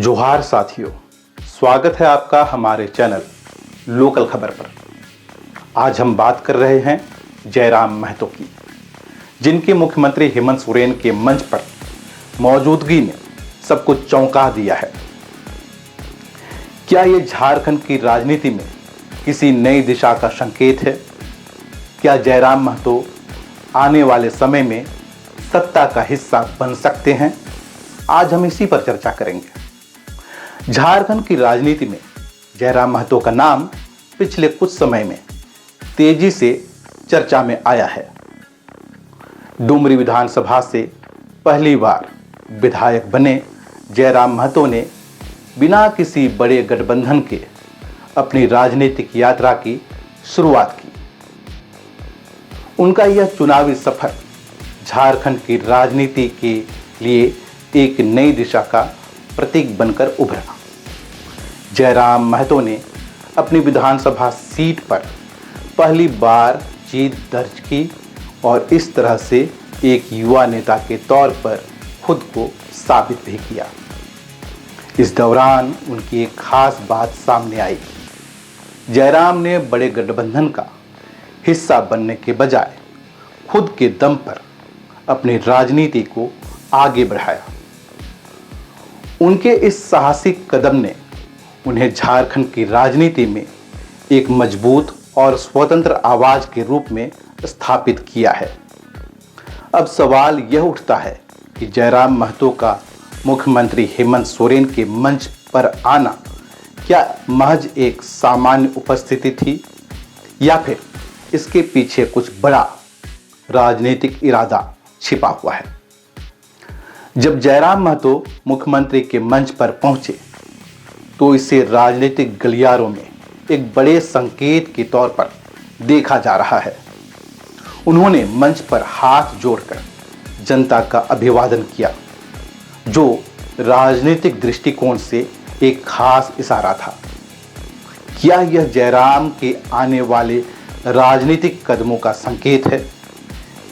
जोहार साथियों, स्वागत है आपका हमारे चैनल लोकल खबर पर। आज हम बात कर रहे हैं जयराम महतो की, जिनके मुख्यमंत्री हेमंत सोरेन के मंच पर मौजूदगी ने सबको चौंका दिया है। क्या ये झारखंड की राजनीति में किसी नई दिशा का संकेत है? क्या जयराम महतो आने वाले समय में सत्ता का हिस्सा बन सकते हैं? आज हम इसी पर चर्चा करेंगे। झारखंड की राजनीति में जयराम महतो का नाम पिछले कुछ समय में तेजी से चर्चा में आया है। डुमरी विधानसभा से पहली बार विधायक बने जयराम महतो ने बिना किसी बड़े गठबंधन के अपनी राजनीतिक यात्रा की शुरुआत की। उनका यह चुनावी सफर झारखंड की राजनीति के लिए एक नई दिशा का प्रतीक बनकर उभरा। जयराम महतो ने अपनी विधानसभा सीट पर पहली बार जीत दर्ज की और इस तरह से एक युवा नेता के तौर पर खुद को साबित भी किया। इस दौरान उनकी एक खास बात सामने आई। जयराम ने बड़े गठबंधन का हिस्सा बनने के बजाय खुद के दम पर अपनी राजनीति को आगे बढ़ाया। उनके इस साहसिक कदम ने उन्हें झारखंड की राजनीति में एक मजबूत और स्वतंत्र आवाज के रूप में स्थापित किया है। अब सवाल यह उठता है कि जयराम महतो का मुख्यमंत्री हेमंत सोरेन के मंच पर आना क्या महज एक सामान्य उपस्थिति थी या फिर इसके पीछे कुछ बड़ा राजनीतिक इरादा छिपा हुआ है। जब जयराम महतो मुख्यमंत्री के मंच पर पहुंचे तो इसे राजनीतिक गलियारों में एक बड़े संकेत के तौर पर देखा जा रहा है। उन्होंने मंच पर हाथ जोड़कर जनता का अभिवादन किया, जो राजनीतिक दृष्टिकोण से एक खास इशारा था। क्या यह जयराम के आने वाले राजनीतिक कदमों का संकेत है?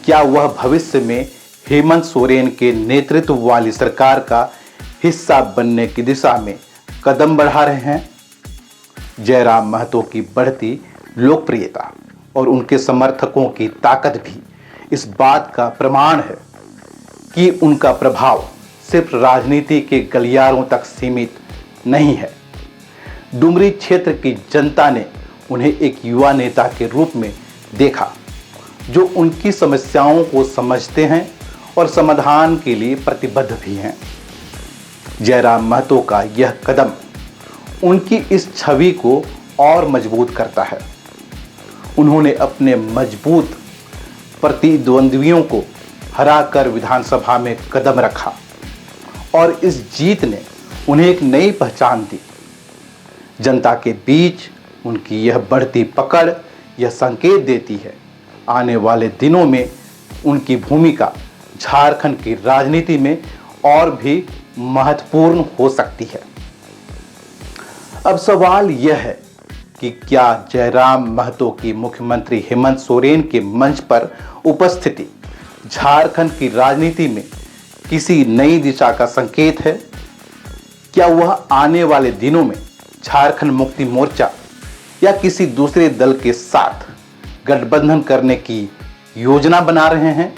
क्या वह भविष्य में हेमंत सोरेन के नेतृत्व वाली सरकार का हिस्सा बनने की दिशा में कदम बढ़ा रहे हैं? जयराम महतो की बढ़ती लोकप्रियता और उनके समर्थकों की ताकत भी इस बात का प्रमाण है कि उनका प्रभाव सिर्फ राजनीति के गलियारों तक सीमित नहीं है। डुमरी क्षेत्र की जनता ने उन्हें एक युवा नेता के रूप में देखा, जो उनकी समस्याओं को समझते हैं और समाधान के लिए प्रतिबद्ध भी हैं। जयराम महतो का यह कदम उनकी इस छवि को और मजबूत करता है। उन्होंने अपने मजबूत प्रतिद्वंद्वियों को हराकर विधानसभा में कदम रखा और इस जीत ने उन्हें एक नई पहचान दी। जनता के बीच उनकी यह बढ़ती पकड़ यह संकेत देती है आने वाले दिनों में उनकी भूमिका झारखंड की राजनीति में और भी महत्वपूर्ण हो सकती है। अब सवाल यह है कि क्या जयराम महतो की मुख्यमंत्री हेमंत सोरेन के मंच पर उपस्थिति झारखंड की राजनीति में किसी नई दिशा का संकेत है? क्या वह आने वाले दिनों में झारखंड मुक्ति मोर्चा या किसी दूसरे दल के साथ गठबंधन करने की योजना बना रहे हैं?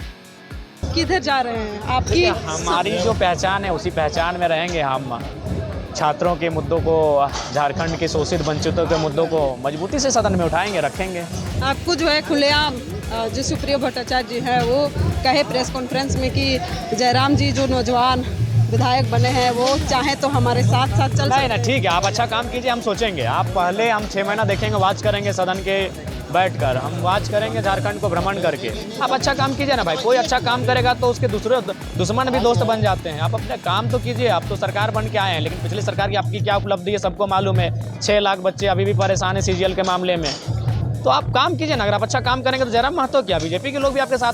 किधर जा रहे हैं आपकी? हमारी जो पहचान है उसी पहचान में रहेंगे। हम छात्रों के मुद्दों को, झारखंड के शोषित वंचितों के मुद्दों को मजबूती से सदन में उठाएंगे, रखेंगे। आपको जो है खुलेआम जो सुप्रियो भट्टाचार्य जी है वो कहे प्रेस कॉन्फ्रेंस में कि जयराम जी जो नौजवान विधायक बने हैं वो चाहे तो हमारे साथ साथ चल नहीं ना, ठीक है, आप अच्छा काम कीजिए, हम सोचेंगे। आप पहले हम 6 महीना देखेंगे, वाच करेंगे सदन के बैठकर, हम वाच करेंगे झारखंड को भ्रमण करके। आप अच्छा काम कीजिए ना भाई। कोई अच्छा काम करेगा तो उसके दूसरे दुश्मन भी दोस्त बन जाते हैं। आप अपने काम तो कीजिए। आप तो सरकार बन के आए हैं, लेकिन पिछली सरकार की आपकी क्या उपलब्धि है सबको मालूम है। 6 लाख बच्चे अभी भी परेशान है सीजीएल के मामले में। तो आप काम कीजिए ना। अगर आप अच्छा काम करेंगे तो जयराम महतो क्या, बीजेपी के लोग भी आपके साथ।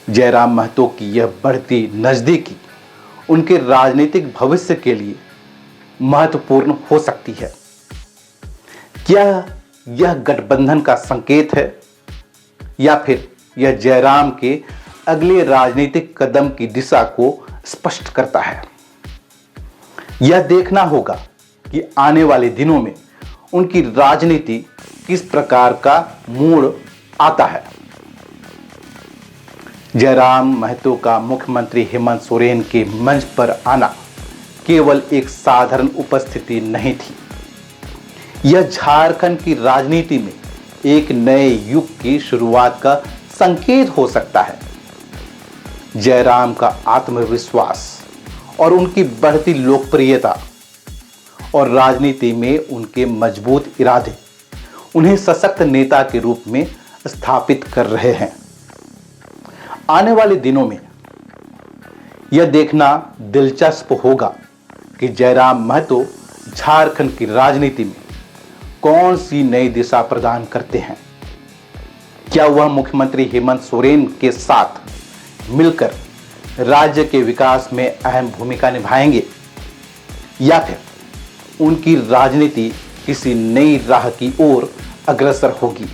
जयराम महतो की यह बढ़ती नजदीकी उनके राजनीतिक भविष्य के लिए महत्वपूर्ण हो सकती है। क्या यह गठबंधन का संकेत है या फिर यह जयराम के अगले राजनीतिक कदम की दिशा को स्पष्ट करता है? यह देखना होगा कि आने वाले दिनों में उनकी राजनीति किस प्रकार का मूड आता है। जयराम महतो का मुख्यमंत्री हेमंत सोरेन के मंच पर आना केवल एक साधारण उपस्थिति नहीं थी, यह झारखंड की राजनीति में एक नए युग की शुरुआत का संकेत हो सकता है। जयराम का आत्मविश्वास और उनकी बढ़ती लोकप्रियता और राजनीति में उनके मजबूत इरादे उन्हें सशक्त नेता के रूप में स्थापित कर रहे हैं। आने वाले दिनों में यह देखना दिलचस्प होगा कि जयराम महतो झारखंड की राजनीति में कौन सी नई दिशा प्रदान करते हैं। क्या वह मुख्यमंत्री हेमंत सोरेन के साथ मिलकर राज्य के विकास में अहम भूमिका निभाएंगे या फिर उनकी राजनीति किसी नई राह की ओर अग्रसर होगी।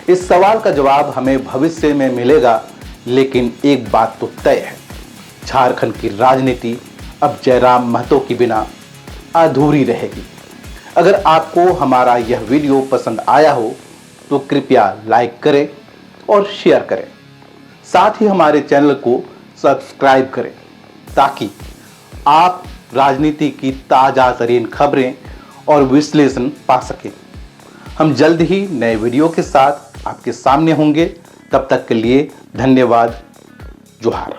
इस सवाल का जवाब हमें भविष्य में मिलेगा, लेकिन एक बात तो तय है, झारखंड की राजनीति अब जयराम महतो के बिना अधूरी रहेगी। अगर आपको हमारा यह वीडियो पसंद आया हो तो कृपया लाइक करें और शेयर करें, साथ ही हमारे चैनल को सब्सक्राइब करें ताकि आप राजनीति की ताजा तरीन खबरें और विश्लेषण पा सकें। हम जल्द ही नए वीडियो के साथ आपके सामने होंगे। तब तक के लिए धन्यवाद। जोहार।